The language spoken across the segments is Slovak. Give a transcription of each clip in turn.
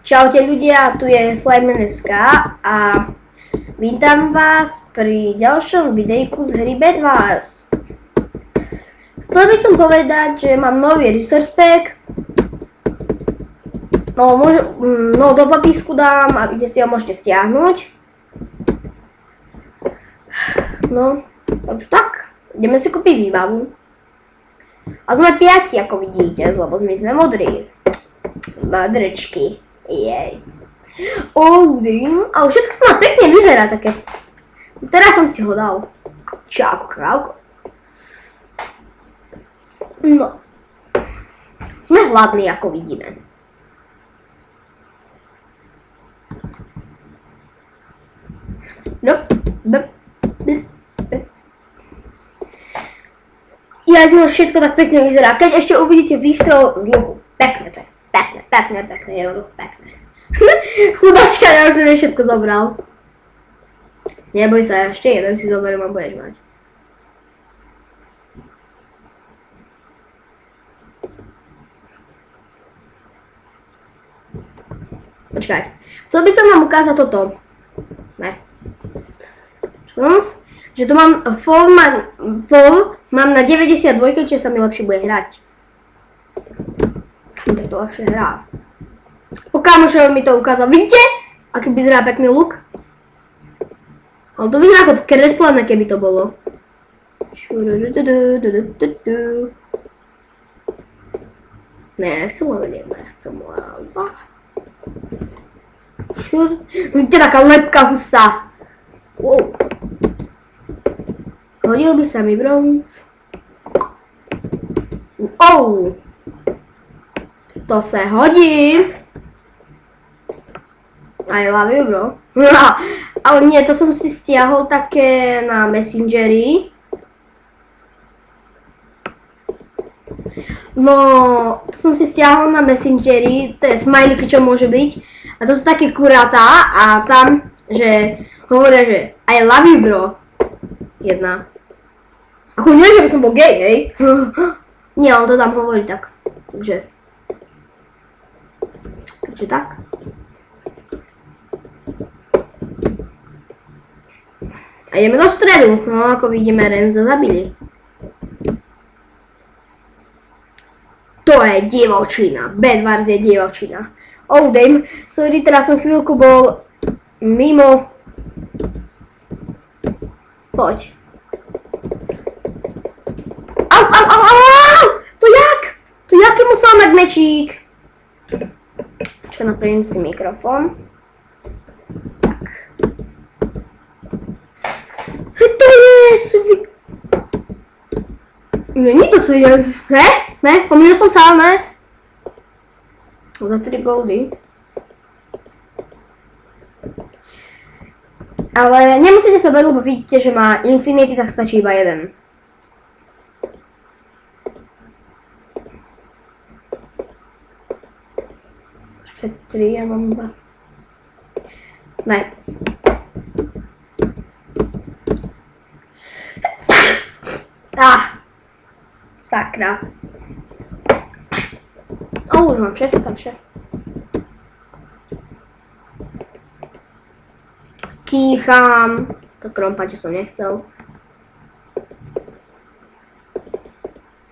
Čaute ľudia, tu je Flyman.sk a vítam vás pri ďalšom videjku z hry Bed Wars. Chcel by som povedať, že mám nový resource pack. No do popisku dám a kde si ho môžete stiahnuť. No, takže tak, ideme si kúpiť výbavu. A sme 5, ako vidíte, lebo my sme modrí. Modrečky. Jej. Ale všetko to má pekne vyzerá také. Teraz som si ho dal. Čau, krávko. No. Sme hladní, ako vidíme. No. Ja všetko tak pekne vyzerá. Keď ešte uvidíte výstrel z luku. Pekne to je. Pekne, je to pekné. Chudačka, ja už som všetko zobral. Neboj sa, ešte jeden si zoberiem a budeš mať. Počkaj, chcel by som vám ukázať toto. Ne. Že tu mám fall mám na 92, čo sa mi lepšie bude hrať. Sa mi to lepšie hrá. Po kamošovi mi to ukázal. Vidíte? Aký vyzerá pekný luk? Ale to vyzerá ako kreslené, keby to bolo. Ne, nechcem ho vedieť, nechcem ho. Vidíte, taká lepka hustá. Wow. Hodil by sa mi bronz. To sa hodí. I love you, bro. Ale nie, to som si stiahol také na Messengeri. No, to som si stiahol na Messengeri, to je smajlíky, čo môže byť. A to sú také kuratá a tam, že hovoria, že I love you, bro. Jedna. Ako nie, že by som bol gay, hej? Nie, ale to tam hovorí tak. Takže tak. A ideme do stredu. No, ako vidíme, Renza zabili. To je divočina. Bed Wars je divočina. Dame, sorry, teraz som chvíľku bol mimo. Poď. Au! To jak? To jaký musel mať mečík? Čo, naplním si mikrofón. Tak. To je... Není to svinia. Ne? Pomýlil som sa, ne? Za 3 goldy. Ale nemusíte sa bať, lebo vidíte, že má Infinity, tak stačí iba jeden. Počkaj, 3, ja mám iba. Ne. Sakra. Už mám 6, takže. Kýcham. To krompa, čo som nechcel.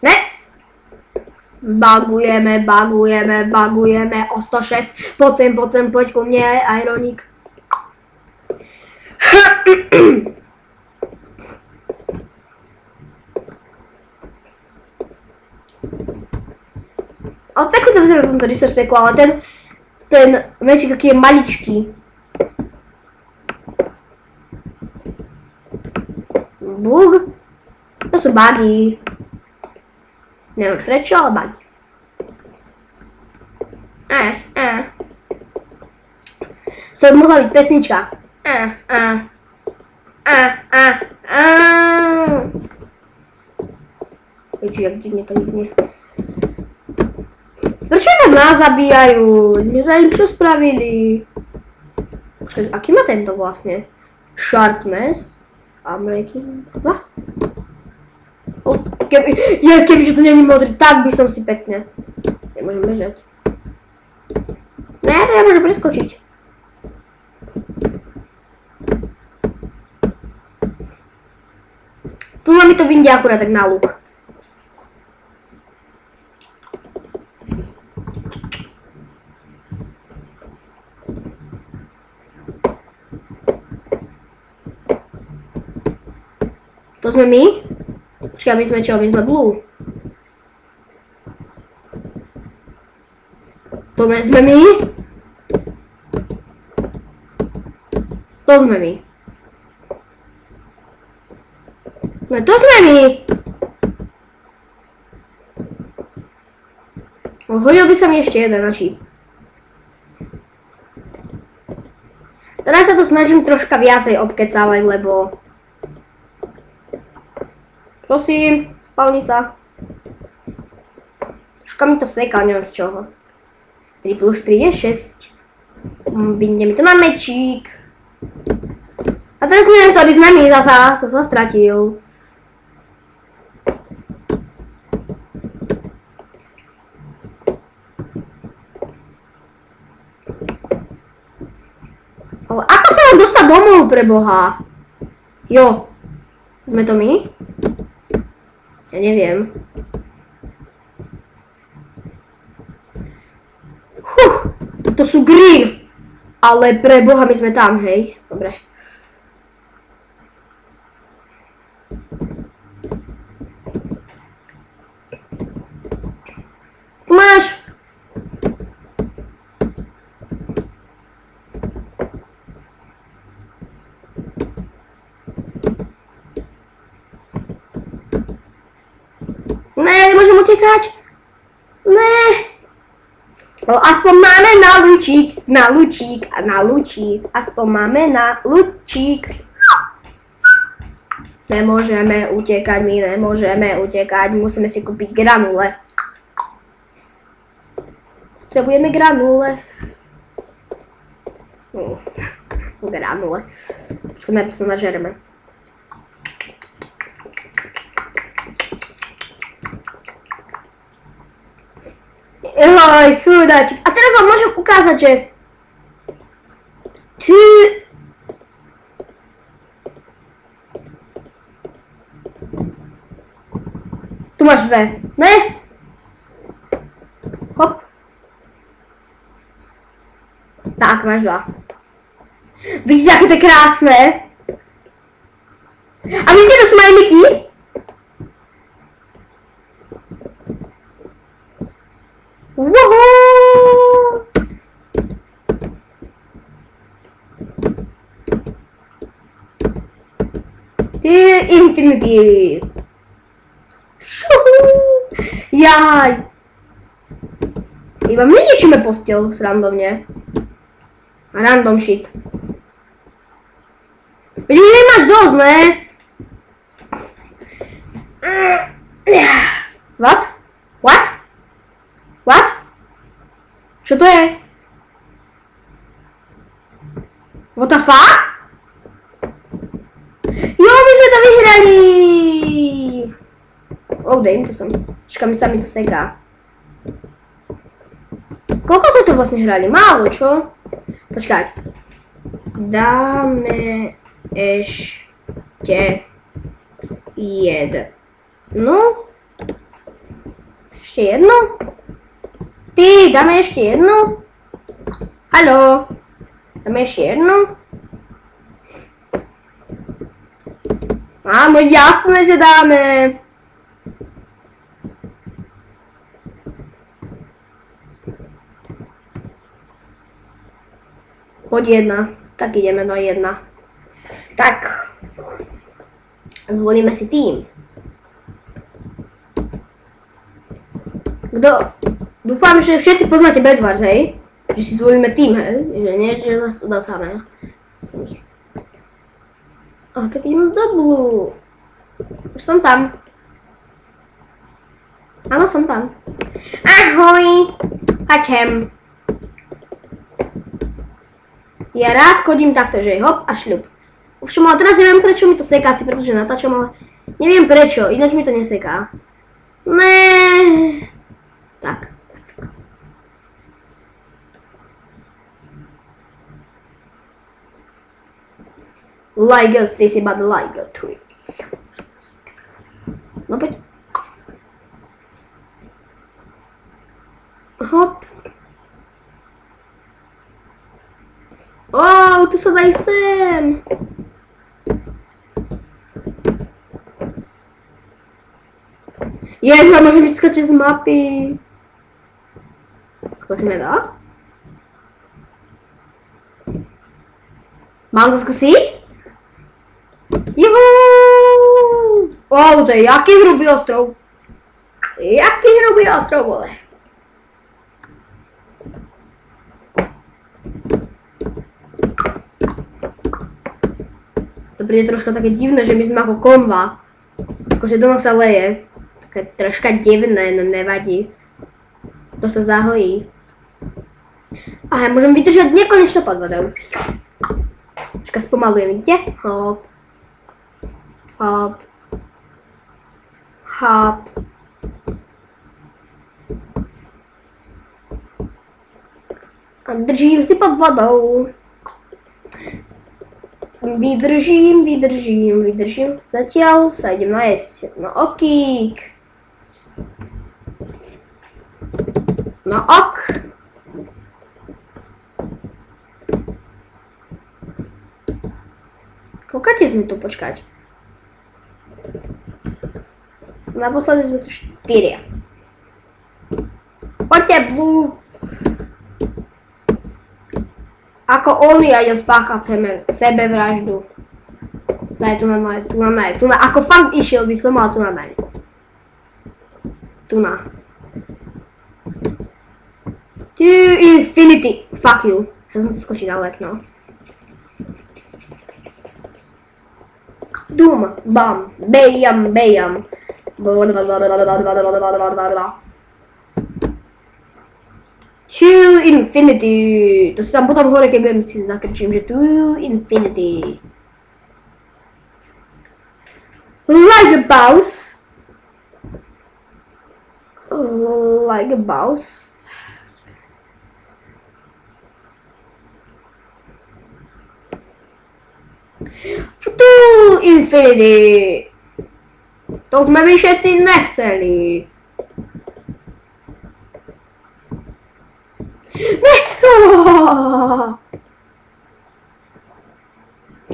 Ne. Bagujeme. O 106. Poď sem, poď ku mne, Ironik. Ale pekne to vyzerá v tomto resource packu, ale ten mečík aký je maličký. Bug? To sú bugy. Neviem prečo, ale bugy. To by mohla byť pesnička. Ježi, jak divne to vyznie. Prečo nás zabíjajú? Neviem, čo spravili. Počkaj, aký má tento vlastne? Sharpness. Unbreaking 2. Kebyže to není modrý, tak by som si pekne. Nemôžem bežať. Ne, nemôže preskočiť. Tu mi to vyjde akurát tak na luk. To sme my? Počkaj, my sme čo? My sme blue. To sme my? To sme my. No to sme my. Hodil by sa mi ešte jeden na šíp. Teraz sa to snažím troška viacej obkecávať, lebo... Prosím, spavni sa. Troška mi to seká, neviem z čoho. 3 plus 3 je 6. Vyjde mi to na mečík. A teraz neviem to, aby sme my zasa, som sa stratil. Ale ako sa mám dostať domov, pre Boha? Jo. Sme to my? Ja neviem. To sú green. Ale pre Boha my sme tam, hej. Dobre. Tu máš. Ne, nemôžem utekať. Ne. No, aspoň máme na lučík. Aspoň máme na lučík. Nemôžeme utekať, musíme si kúpiť granule. Potrebujeme granule. Granule. Počkaj, najprv sa nažereme. Oj, chudáčik. A teraz vám môžem ukázať, že... Tu máš dve. Ne? Hop. Tak, máš dva. Vidíte, aké to je krásne? A vidíte to smajliky? Woohoo! Infinity. Jaj. Iba my ničíme posteľ randomne. Random shit. Vidíš, nemáš dosť, ne? What? What? What? Čo to je? What the fuck? Jo, my sme to vyhrali! Oh, dej mi to sem. Počkaj, mi sa to seká. Koľko sme to vlastne hrali? Málo, čo? Počkať. Dáme ešte jednu. Ešte jednu? Ty, dáme ešte jednu? Haló? Dáme ešte jednu? Áno, jasné, že dáme. Poď jedna. Tak ideme do jedna. Tak. Zvolíme si tým. Dúfam, že všetci poznáte Bedwars, hej? Že si zvolíme tým, hej? Že nie, že nás to dá samé. A tak ideme do Blue. Už som tam. Áno, som tam. Ahoj! Hačem. Ja rád chodím takto, že hop a šľup. Ovšem, ale teraz neviem, prečo mi to seká, asi pretože natáčam, ale neviem prečo, ináč mi to neseká. Ne. Tak. Like us, ty si bad like a tree. No poď. Hop. Wow, tu sa daj sem. Ježiš, môžem vyskočiť z mapy. Skúsime to? Mám to skúsiť? Juhu! Wow, to je jaký hrubý ostrov. Jaký hrubý ostrov, vole. To príde troška také divné, že my sme ako konva. Akože do nás sa leje. Také troška divné, no nevadí. To sa zahojí. Aha, môžem vydržať nekonečno pod vodou. Troška spomalujem, vidíte? Hop. Hop. Hop. A držím si pod vodou. Vydržím. Zatiaľ sa idem najesť. No okík. No ok. Koľkate sme tu počkať? Naposledy sme tu 4. Poďte, Blue. Ako oni ja idem spáchať sebevraždu. Tu na, ako fakt išiel by som mal tu na daj. Tu na. To infinity. Fuck you. Ja som si skočil na okno. Dum, bam, bejam. To infinity. To si tam potom hore, keď budem si zakrčím, že to infinity. Like a boss. Like a boss. To infinity. To sme my všetci nechceli. Ne!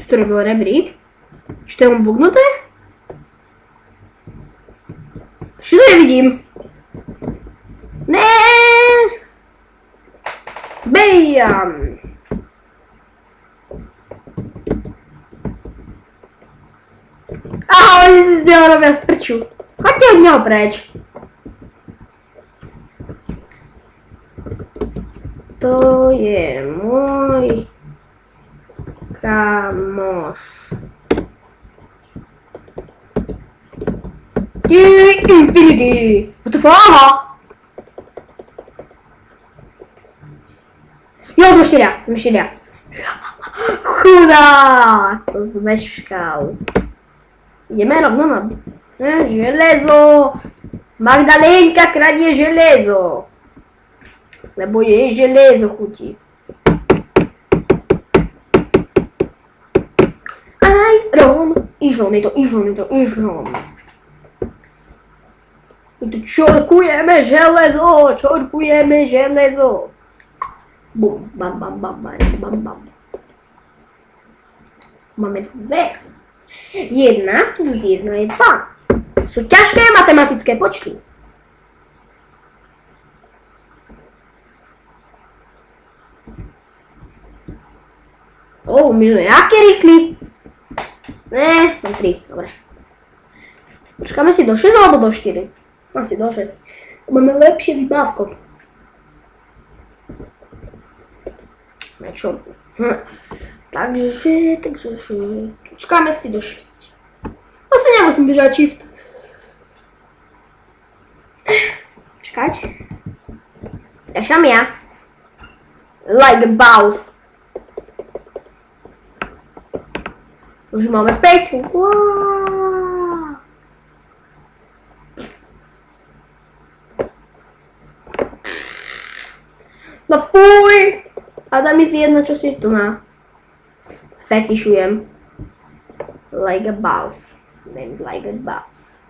Čo to robil rebrík? Čo to je mu bugnuté? Čo to nevidím? Ne! Bejam! Aha, oni si z neho robia sprču. Choďte od neho preč. To je môj kamoš. Infinity! What the fuck? Aha! Jo, sme štyria. Chudák! To zmeškal. Ideme rovno na železo. Magdalénka kradie železo. Lebo jej železo chutí. Iron. Ižon je to. My tu čorkujeme železo. Bum, bam. Máme 2. 1 plus 1 je 2. Sú ťažké matematické počty. My sme jaký rýchli. Ne, mám 3, dobre. Počkáme si do 6 alebo do 4? Asi do 6. Máme lepšie vybávko. Na čo? Takže... Počkáme si do 6. Asi nemusím držať shift. Čakať. Dešam ja. Like a boss. Už máme 5. Wow. No fuj. A dá mi si jedno, čo si tu na. Fetišujem. Like a boss. Named like a boss.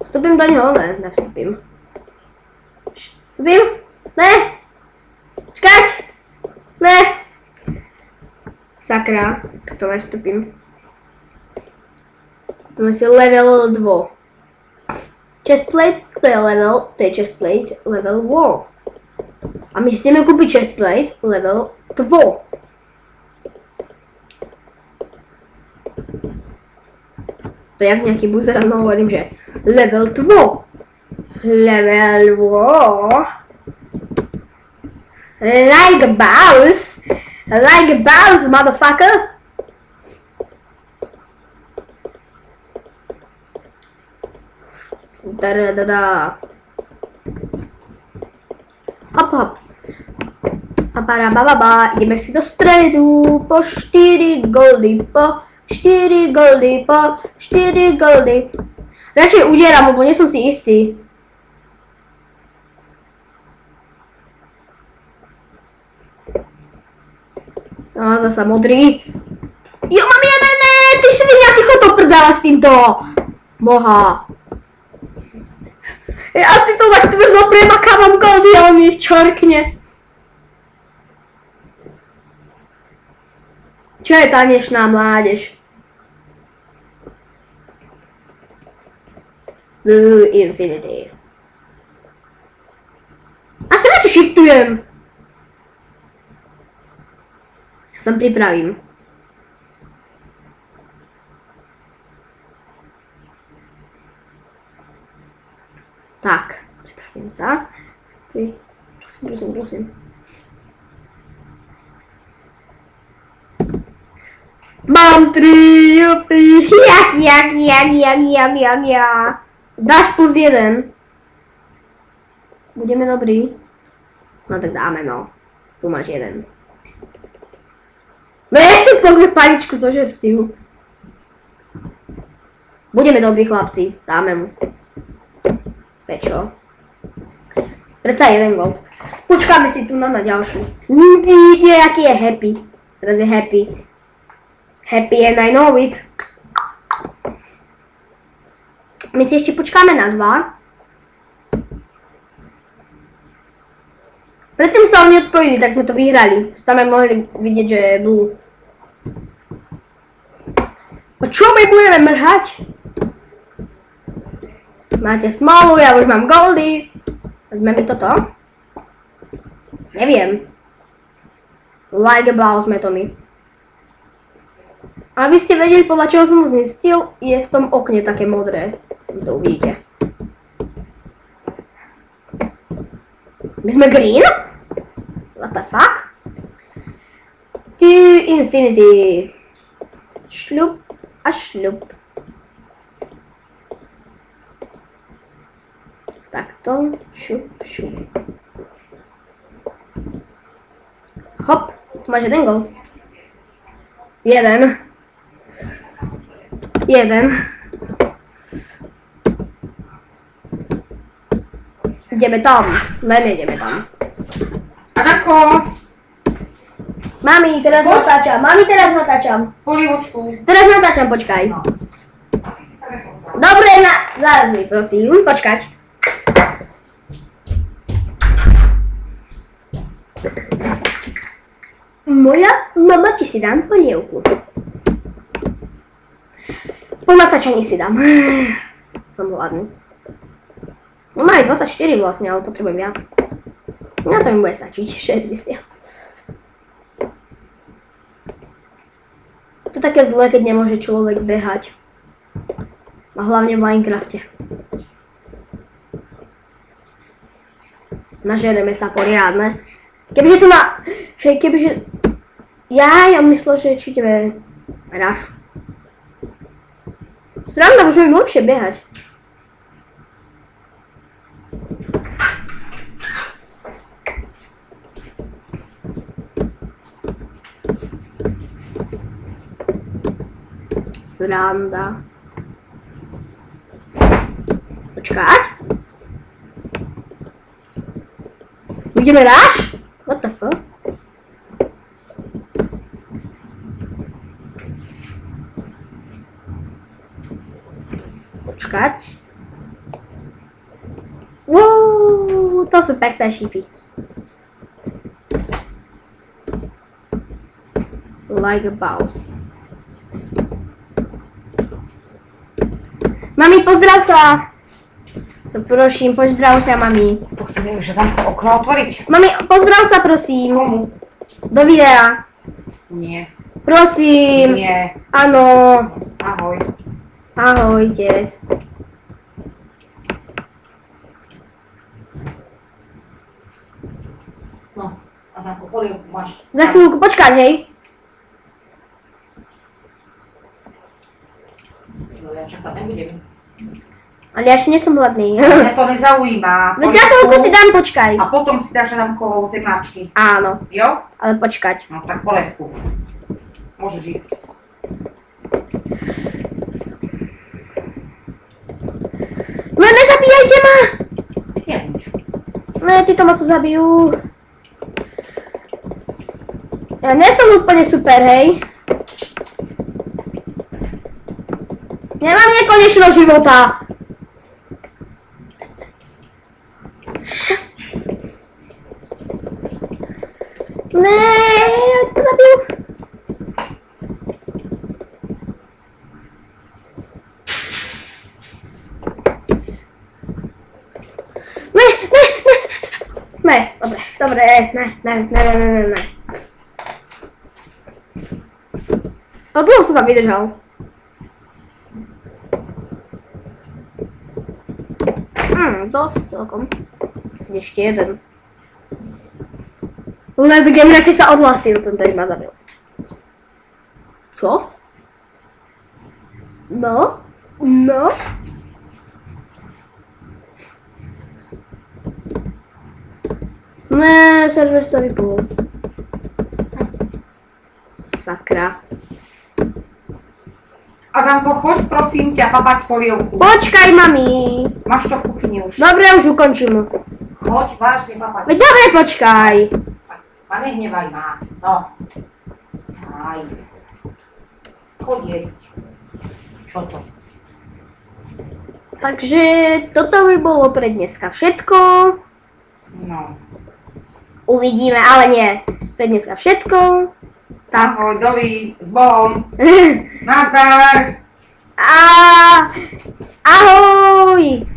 Vstupím do něho? Ne, nevstupím. Vstupím? Ne! Čekať! Ne! Sakra, to nevstupím. To je level 2. Chestplate, to je level, to je chestplate level 2. A my si jdeme koupit chestplate level 2. To je jak nějaký buzer, no hovorím, že level 2. Level 2. Like a boss. Like a boss, motherfucker. Da. Hop, hop. Ba. Ideme si do stredu po 4 goldy, po 4 goldy, po 4 goldy. Radšej udieram, lebo nie som si istý. No, zasa modrý. Jo, mám jeden, ne, ty svinia, ty chod to prdala s týmto. Boha. Ja si to tak tvrdo premakávam goldy a on mi ich čorkne. Čo je tanečná mládež? Infinity. Asi na čo shiftujem? Ja sa pripravím. Tak, pripravím sa. Prosím. Mám 3, jupi. Jak. Dáš plus 1. Budeme dobrý. No tak dáme, no. Tu máš 1. Nechci koľko paličku zožer si ju. Budeme dobrí chlapci. Dáme mu. Prečo? Predsa 1 gold. Počkáme si tu na ďalšiu. Vidíte, aký je happy. Teraz je happy. Happy and I know it. My si ešte počkáme na 2. Predtým sa oni odpojili, tak sme to vyhrali. Tam mohli vidieť, že je blue. A čo my budeme mrhať? Máte smolu, ja už mám goldy. Vezmeme toto? Neviem. Like a boss sme to my. Aby ste vedeli, podľa čoho som zistil, je v tom okne také modré. To uvidíte. My sme green? What the fuck? To infinity. Šľup a šľup. Takto. Šup. Hop. Tu máš 1 gol. 1. Ideme tam. Len ideme tam. Adako! Mami, teraz natáčam. Polievočku. Teraz natáčam, počkaj. No. Dobre, zaraz mi prosím, počkať. Moja mama ti si dám polievku. Po natáčaní si dám. Som hladný. No má aj 24 vlastne, ale potrebujem viac. No to mi bude stačiť 60. To je také zlé, keď nemôže človek behať. A hlavne v Minecrafte. Nažereme sa poriadne. Kebyže tu má... Hej, kebyže... Ja myslel, že či ideme... Rach. Sranda, môžeme lepšie behať. Sranda. Počkať. Ideme ráš? What the fuck? počkať. Uuu, to sú pekné šípy. Like a boss. Mami, pozdrav sa! Prosím, pozdrav sa, mami. To si neviem, že dám to okno otvoriť. Mami, pozdrav sa, prosím. Komu? Do videa. Nie. Prosím. Nie. Áno. Ahoj. Ahojte. No, Adanko, polievku máš. Za chvíľku, počkaj, hej. No, ja čakať nebudem. Ale ja ešte nie som hladný. Mňa to nezaujíma. Veď za chvíľku si dám, počkaj. A potom si dáš Adanko zemačky. Áno, Jo? ale počkať. No tak polievku. Môžeš ísť. No nezabíjajte ma! Ja nič. Ne, títo ma tu zabijú. Ja nie som úplne super, hej. Nemám nekonečno života. Ne, jak to zabijú. Ne, dobre, ne. Dlho som tam vydržal. Dosť celkom. Ešte jeden. Let's Game radšej sa odhlasil, ten ktorý ma zabil. Čo? No? No? Ne, server sa vypol. Sakra. Adanko, choď prosím ťa papať polievku. Počkaj, mami. Máš to v kuchyni už. Dobre, už ukončím. Choď vážne papať. Veď dobre, počkaj. A nehnevaj ma. No. Aj. Choď jesť. Čo to? Takže toto by bolo pre dneska všetko. No. Uvidíme, ale nie. Pre dneska všetko. Tak. Ahoj, dovi, s Bohom. Nazdar. Ahoj.